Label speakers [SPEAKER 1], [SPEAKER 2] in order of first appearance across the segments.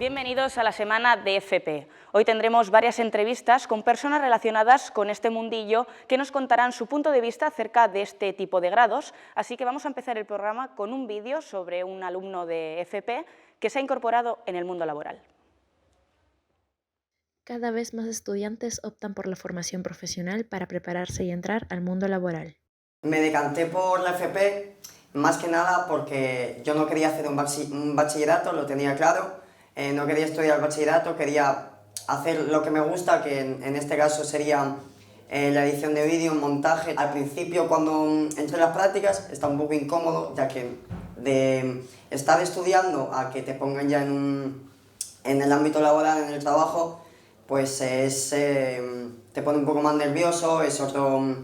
[SPEAKER 1] Bienvenidos a la semana de FP. Hoy tendremos varias entrevistas con personas relacionadas con este mundillo que nos contarán su punto de vista acerca de este tipo de grados, así que vamos a empezar el programa con un vídeo sobre un alumno de FP que se ha incorporado en el mundo laboral.
[SPEAKER 2] Cada vez más estudiantes optan por la formación profesional para prepararse y entrar al mundo laboral.
[SPEAKER 3] Me decanté por la FP más que nada porque yo no quería hacer un bachillerato, lo tenía claro, no quería estudiar el bachillerato, quería hacer lo que me gusta, que en este caso sería la edición de vídeo, montaje. Al principio, cuando entré en las prácticas, está un poco incómodo, ya que de estar estudiando a que te pongan ya en el ámbito laboral, en el trabajo, pues te pone un poco más nervioso, es otro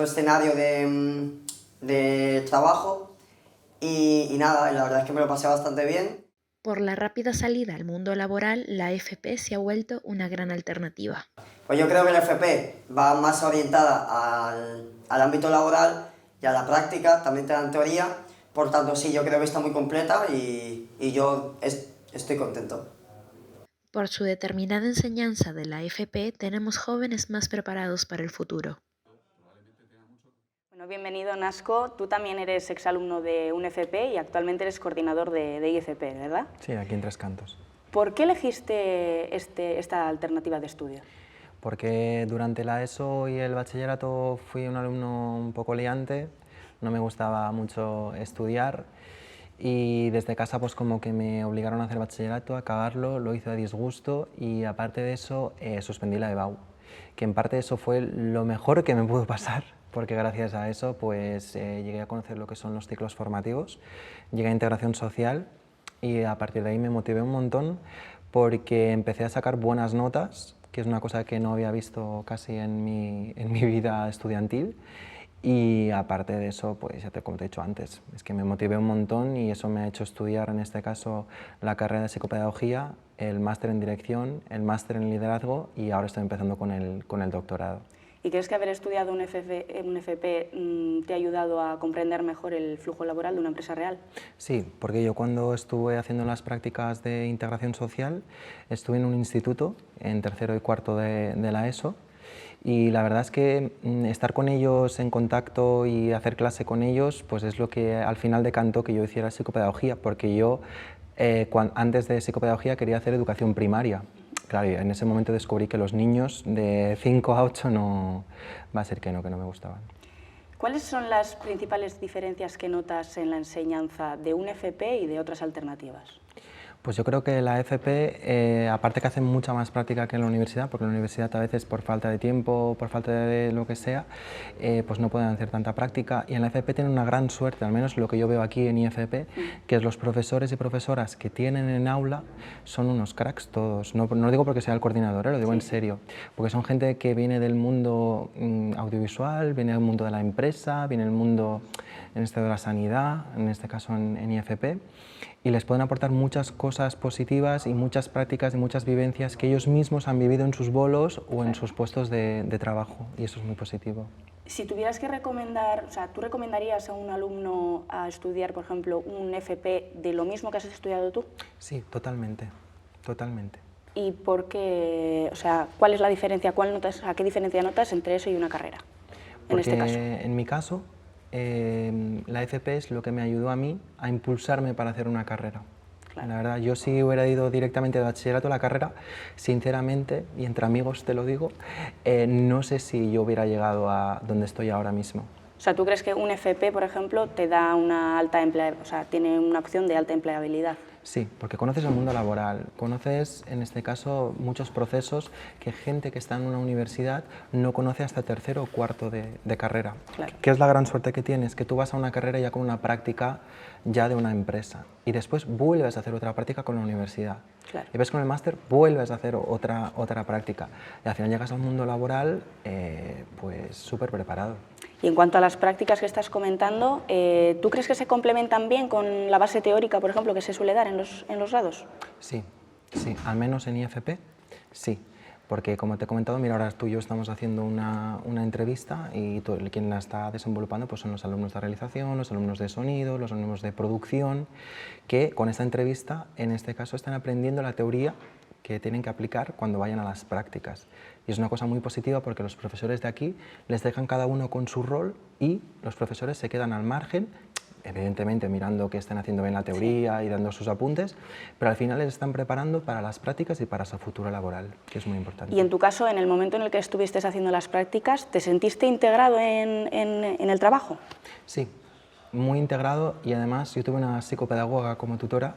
[SPEAKER 3] escenario de trabajo y nada, la verdad es que me lo pasé bastante bien.
[SPEAKER 2] Por la rápida salida al mundo laboral, la FP se ha vuelto una gran alternativa.
[SPEAKER 3] Pues yo creo que la FP va más orientada al ámbito laboral y a la práctica, también te dan teoría, por tanto sí, yo creo que está muy completa y yo estoy contento.
[SPEAKER 2] Por su determinada enseñanza de la FP, tenemos jóvenes más preparados para el futuro.
[SPEAKER 1] Bueno, bienvenido, Nasco. Tú también eres exalumno de un FP y actualmente eres coordinador de IFP, ¿verdad?
[SPEAKER 4] Sí, aquí en Tres Cantos.
[SPEAKER 1] ¿Por qué elegiste esta alternativa de estudio?
[SPEAKER 4] Porque durante la ESO y el bachillerato fui un alumno un poco liante, no me gustaba mucho estudiar y desde casa pues como que me obligaron a hacer bachillerato, a acabarlo, lo hice a disgusto y aparte de eso suspendí la EBAU, que en parte eso fue lo mejor que me pudo pasar, porque gracias a eso pues llegué a conocer lo que son los ciclos formativos, llegué a integración social y a partir de ahí me motivé un montón porque empecé a sacar buenas notas, que es una cosa que no había visto casi en mi vida estudiantil. Y aparte de eso, pues ya como te he dicho antes, es que me motivé un montón y eso me ha hecho estudiar en este caso la carrera de psicopedagogía, el máster en dirección, el máster en liderazgo y ahora estoy empezando con el doctorado.
[SPEAKER 1] ¿Y crees que haber estudiado un FP te ha ayudado a comprender mejor el flujo laboral de una empresa real?
[SPEAKER 4] Sí, porque yo cuando estuve haciendo las prácticas de integración social estuve en un instituto, en tercero y cuarto de la ESO, y la verdad es que estar con ellos en contacto y hacer clase con ellos pues es lo que al final decantó que yo hiciera psicopedagogía, porque yo antes de psicopedagogía quería hacer educación primaria. Claro, en ese momento descubrí que los niños de 5 a 8 no, va a ser que no me gustaban.
[SPEAKER 1] ¿Cuáles son las principales diferencias que notas en la enseñanza de un FP y de otras alternativas?
[SPEAKER 4] Pues yo creo que la FP, aparte que hace mucha más práctica que en la universidad, porque en la universidad a veces por falta de tiempo, por falta de lo que sea, pues no pueden hacer tanta práctica, y en la FP tienen una gran suerte, al menos lo que yo veo aquí en IFP, que es los profesores y profesoras que tienen en aula son unos cracks todos, no lo digo porque sea el coordinador, lo digo en serio, porque son gente que viene del mundo audiovisual, viene del mundo de la empresa, viene del mundo en este de la sanidad, en este caso en IFP, y les pueden aportar muchas cosas positivas y muchas prácticas y muchas vivencias que ellos mismos han vivido en sus bolos o en sus puestos de trabajo, y eso es muy positivo.
[SPEAKER 1] Si tuvieras que recomendar, o sea, ¿tú recomendarías a un alumno a estudiar, por ejemplo, un FP de lo mismo que has estudiado tú?
[SPEAKER 4] Sí, totalmente, totalmente.
[SPEAKER 1] ¿Y por qué, o sea, cuál es la diferencia, qué diferencia notas entre eso y una carrera, en este caso?
[SPEAKER 4] En mi caso, la FP es lo que me ayudó a mí a impulsarme para hacer una carrera. Claro. La verdad, yo si hubiera ido directamente de bachillerato a la carrera, sinceramente, y entre amigos te lo digo, no sé si yo hubiera llegado a donde estoy ahora mismo.
[SPEAKER 1] O sea, ¿tú crees que un FP, por ejemplo, te da una alta o sea, tiene una opción de alta empleabilidad?
[SPEAKER 4] Sí, porque conoces el mundo laboral, conoces en este caso muchos procesos que gente que está en una universidad no conoce hasta tercero o cuarto de carrera.
[SPEAKER 1] Claro.
[SPEAKER 4] ¿Qué es la gran suerte que tienes? Que tú vas a una carrera ya con una práctica ya de una empresa y después vuelves a hacer otra práctica con la universidad.
[SPEAKER 1] Claro.
[SPEAKER 4] Y ves con el máster, vuelves a hacer otra práctica y al final llegas al mundo laboral pues súper preparado.
[SPEAKER 1] Y en cuanto a las prácticas que estás comentando, ¿tú crees que se complementan bien con la base teórica, por ejemplo, que se suele dar en los grados?
[SPEAKER 4] Sí, sí, al menos en IFP, sí. Porque, como te he comentado, mira, ahora tú y yo estamos haciendo una entrevista y quien la está desenvolupando pues son los alumnos de realización, los alumnos de sonido, los alumnos de producción, que con esta entrevista, en este caso, están aprendiendo la teoría que tienen que aplicar cuando vayan a las prácticas. Y es una cosa muy positiva porque los profesores de aquí les dejan cada uno con su rol y los profesores se quedan al margen, evidentemente mirando que estén haciendo bien la teoría y dando sus apuntes, pero al final les están preparando para las prácticas y para su futuro laboral, que es muy importante.
[SPEAKER 1] Y en tu caso, en el momento en el que estuviste haciendo las prácticas, ¿te sentiste integrado en el trabajo?
[SPEAKER 4] Sí, muy integrado, y además yo tuve una psicopedagoga como tutora,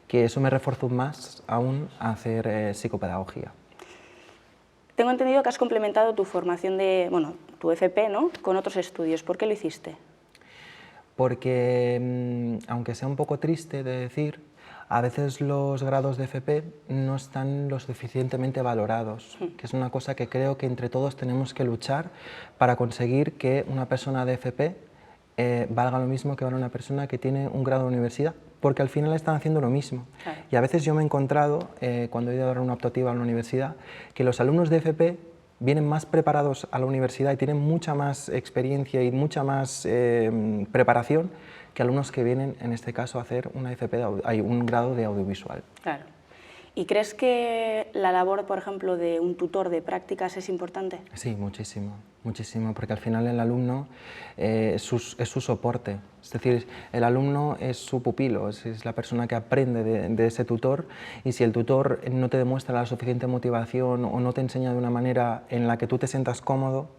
[SPEAKER 4] que eso me reforzó más aún a hacer psicopedagogía.
[SPEAKER 1] Tengo entendido que has complementado tu formación tu FP, ¿no?, con otros estudios. ¿Por qué lo hiciste?
[SPEAKER 4] Porque, aunque sea un poco triste de decir, a veces los grados de FP no están lo suficientemente valorados, que es una cosa que creo que entre todos tenemos que luchar para conseguir que una persona de FP valga lo mismo que vale una persona que tiene un grado de universidad, porque al final están haciendo lo mismo.
[SPEAKER 1] Claro.
[SPEAKER 4] Y a veces yo me he encontrado, cuando he ido a dar una optativa a la universidad, que los alumnos de FP vienen más preparados a la universidad y tienen mucha más experiencia y mucha más preparación que alumnos que vienen, en este caso, a hacer una FP un grado de audiovisual.
[SPEAKER 1] Claro. ¿Y crees que la labor, por ejemplo, de un tutor de prácticas es importante?
[SPEAKER 4] Sí, muchísimo, muchísimo, porque al final el alumno es su soporte, es decir, el alumno es su pupilo, es la persona que aprende de ese tutor, y si el tutor no te demuestra la suficiente motivación o no te enseña de una manera en la que tú te sientas cómodo,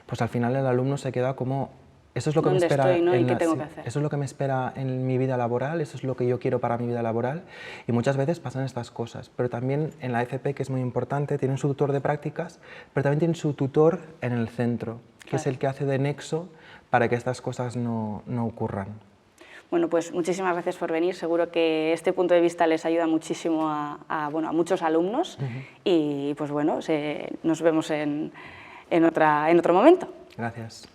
[SPEAKER 4] pues al final el alumno se queda como... Eso es lo que me espera,
[SPEAKER 1] estoy, ¿no? ¿Y qué tengo que hacer?
[SPEAKER 4] Eso es lo que me espera en mi vida laboral, eso es lo que yo quiero para mi vida laboral, y muchas veces pasan estas cosas. Pero también en la FP, que es muy importante, tienen su tutor de prácticas, pero también tienen su tutor en el centro, que es el que hace de nexo para que estas cosas no ocurran.
[SPEAKER 1] Bueno, pues muchísimas gracias por venir. Seguro que este punto de vista les ayuda muchísimo a muchos alumnos. Y pues bueno, nos vemos en otro momento.
[SPEAKER 4] Gracias.